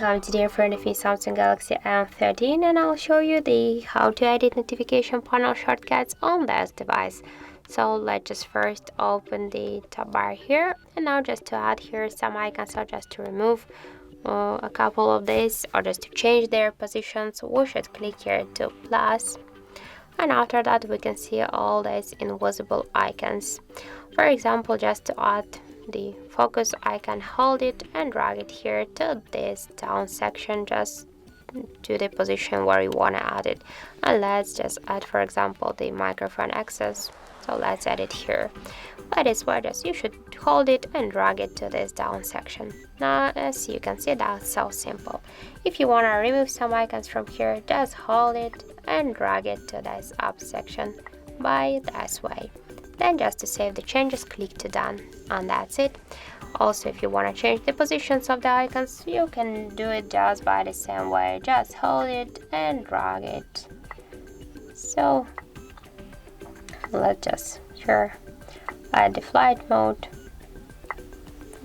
welcome. Today in front of me Samsung Galaxy M13 and I'll show you the how to edit notification panel shortcuts on this device. So let's just first open the top bar here, and now just to add here some icons or just to remove a couple of these or just to change their positions, we should click here to plus, and after that we can see all these invisible icons. For example, just to add the focus, I can hold it and drag it here to this down section, just to the position where you want to add it. And let's just add, for example, the microphone access. So let's add it here. That is where just you should hold it and drag it to this down section. Now, as you can see, that's so simple. If you want to remove some icons from here, just hold it and drag it to this up section by this way. Then just to save the changes, click to done, and that's it. Also, if you want to change the positions of the icons, you can do it just by the same way. Just hold it and drag it. So let's just here add the flight mode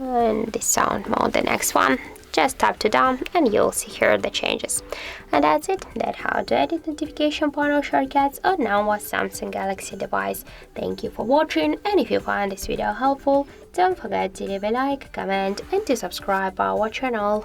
and the sound mode, the next one. Just tap to down and you'll see here the changes. And that's it. That's how to edit notification panel shortcuts on now a Samsung Galaxy device. Thank you for watching, and if you find this video helpful, don't forget to leave a like, comment and to subscribe our channel.